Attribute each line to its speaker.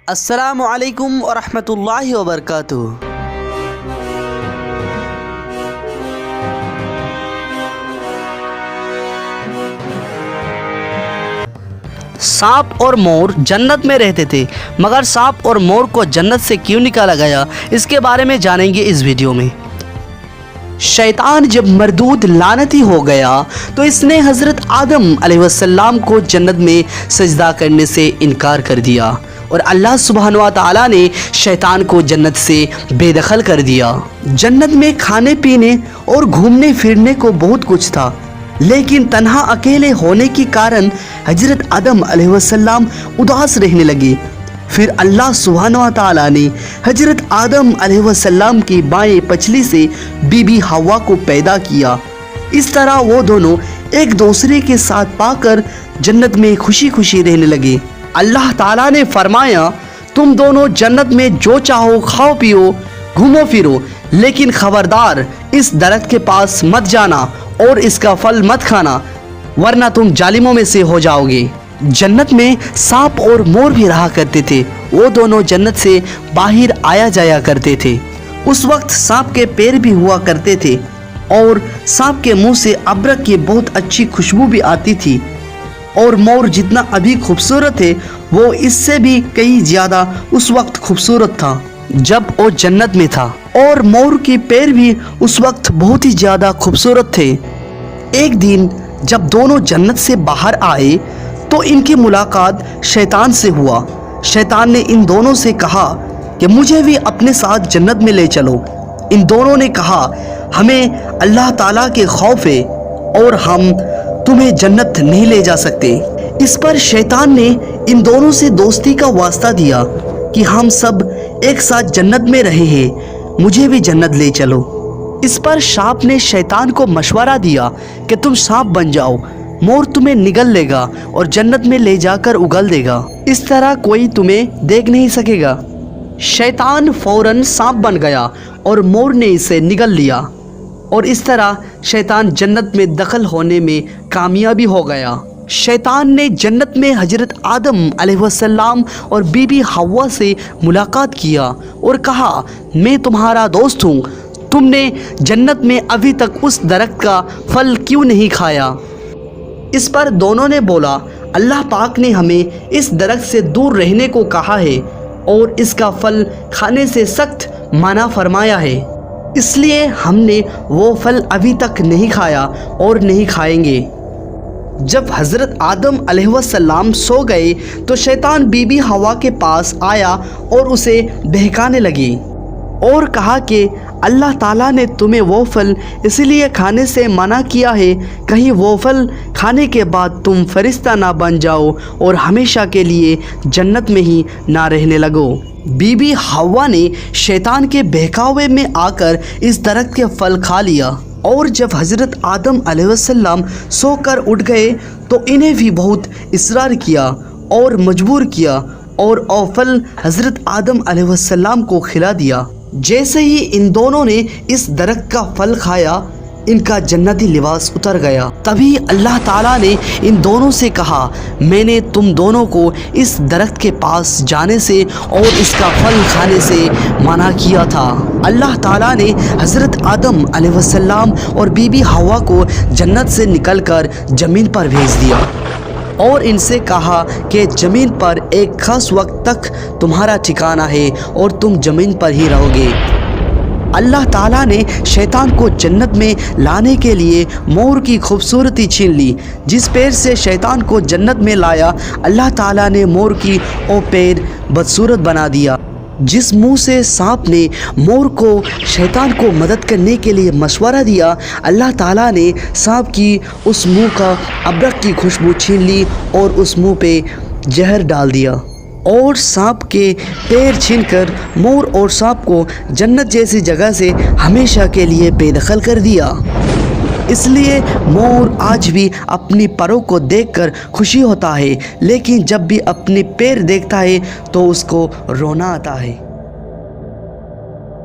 Speaker 1: السلام علیکم ورحمۃ اللہ وبرکاتہ۔ سانپ اور مور جنت میں رہتے تھے، مگر سانپ اور مور کو جنت سے کیوں نکالا گیا، اس کے بارے میں جانیں گے اس ویڈیو میں۔ شیطان جب مردود لعنتی ہو گیا تو اس نے حضرت آدم علیہ السلام کو جنت میں سجدہ کرنے سے انکار کر دیا، اور اللہ سبحانہ و تعالیٰ نے شیطان کو جنت سے بے دخل کر دیا۔ جنت میں کھانے پینے اور گھومنے پھرنے کو بہت کچھ تھا، لیکن تنہا اکیلے ہونے کے کارن حضرت آدم علیہ السلام اداس رہنے لگے۔ پھر اللہ سبحانہ و تعالیٰ نے حضرت آدم علیہ السلام کی بائیں پچھلی سے بی بی حوا کو پیدا کیا۔ اس طرح وہ دونوں ایک دوسرے کے ساتھ پا کر جنت میں خوشی خوشی رہنے لگے۔ اللہ تعالیٰ نے فرمایا، تم دونوں جنت میں جو چاہو کھاؤ پیو، گھومو پھرو، لیکن خبردار اس درخت کے پاس مت جانا اور اس کا پھل مت کھانا، ورنہ تم ظالموں میں سے ہو جاؤ گے۔ جنت میں سانپ اور مور بھی رہا کرتے تھے، وہ دونوں جنت سے باہر آیا جایا کرتے تھے۔ اس وقت سانپ کے پیر بھی ہوا کرتے تھے، اور سانپ کے منہ سے ابرک کی بہت اچھی خوشبو بھی آتی تھی، اور مور جتنا ابھی خوبصورت ہے وہ اس سے بھی کئی زیادہ اس وقت خوبصورت تھا جب وہ جنت میں تھا، اور مور کے پیر بھی اس وقت بہت ہی زیادہ خوبصورت تھے۔ ایک دن جب دونوں جنت سے باہر آئے تو ان کی ملاقات شیطان سے ہوا۔ شیطان نے ان دونوں سے کہا کہ مجھے بھی اپنے ساتھ جنت میں لے چلو۔ ان دونوں نے کہا، ہمیں اللہ تعالیٰ کے خوف ہے اور ہم تمہیں جنت نہیں لے جا سکتے۔ اس پر شیطان نے ان دونوں سے دوستی کا واسطہ دیا کہ ہم سب ایک ساتھ جنت میں رہے ہیں، مجھے بھی جنت لے چلو۔ اس پر سانپ نے شیطان کو مشورہ دیا کہ تم سانپ بن جاؤ، مور تمہیں نگل لے گا اور جنت میں لے جا کر اگل دے گا، اس طرح کوئی تمہیں دیکھ نہیں سکے گا۔ شیطان فوراً سانپ بن گیا اور مور نے اسے نگل لیا، اور اس طرح شیطان جنت میں دخل ہونے میں کامیابی ہو گیا۔ شیطان نے جنت میں حضرت آدم علیہ السلام اور بی بی حوا سے ملاقات کیا اور کہا، میں تمہارا دوست ہوں، تم نے جنت میں ابھی تک اس درخت کا پھل کیوں نہیں کھایا؟ اس پر دونوں نے بولا، اللہ پاک نے ہمیں اس درخت سے دور رہنے کو کہا ہے اور اس کا پھل کھانے سے سخت منع فرمایا ہے، اس لیے ہم نے وہ پھل ابھی تک نہیں کھایا اور نہیں کھائیں گے۔ جب حضرت آدم علیہ السلام سو گئے تو شیطان بی بی حوا کے پاس آیا اور اسے بہکانے لگی اور کہا کہ اللہ تعالیٰ نے تمہیں وہ پھل اس لیے کھانے سے منع کیا ہے، کہیں وہ پھل کھانے کے بعد تم فرشتہ نہ بن جاؤ اور ہمیشہ کے لیے جنت میں ہی نہ رہنے لگو۔ بی بی حوا نے شیطان کے بہکاوے میں آ کر اس درخت کے پھل کھا لیا، اور جب حضرت آدم علیہ السلام سو کر اٹھ گئے تو انہیں بھی بہت اصرار کیا اور مجبور کیا، اور وہ پھل حضرت آدم علیہ السلام کو کھلا دیا۔ جیسے ہی ان دونوں نے اس درخت کا پھل کھایا، ان کا جنتی لباس اتر گیا۔ تبھی اللہ تعالیٰ نے ان دونوں سے کہا، میں نے تم دونوں کو اس درخت کے پاس جانے سے اور اس کا پھل کھانے سے منع کیا تھا۔ اللہ تعالیٰ نے حضرت آدم علیہ السلام اور بی بی حوا کو جنت سے نکل کر زمین پر بھیج دیا اور ان سے کہا کہ زمین پر ایک خاص وقت تک تمہارا ٹھکانہ ہے اور تم زمین پر ہی رہو گے۔ اللہ تعالیٰ نے شیطان کو جنت میں لانے کے لیے مور کی خوبصورتی چھین لی۔ جس پیر سے شیطان کو جنت میں لایا، اللہ تعالیٰ نے مور کی وہ پیر بدصورت بنا دیا۔ جس منہ سے سانپ نے مور کو شیطان کو مدد کرنے کے لیے مشورہ دیا، اللہ تعالیٰ نے سانپ کی اس منہ کا ابرک کی خوشبو چھین لی اور اس منہ پہ زہر ڈال دیا، اور سانپ کے پیر چھین کر مور اور سانپ کو جنت جیسی جگہ سے ہمیشہ کے لیے بے دخل کر دیا۔ اس لیے مور آج بھی اپنی پروں کو دیکھ کر خوشی ہوتا ہے، لیکن جب بھی اپنے پیر دیکھتا ہے تو اس کو رونا آتا ہے۔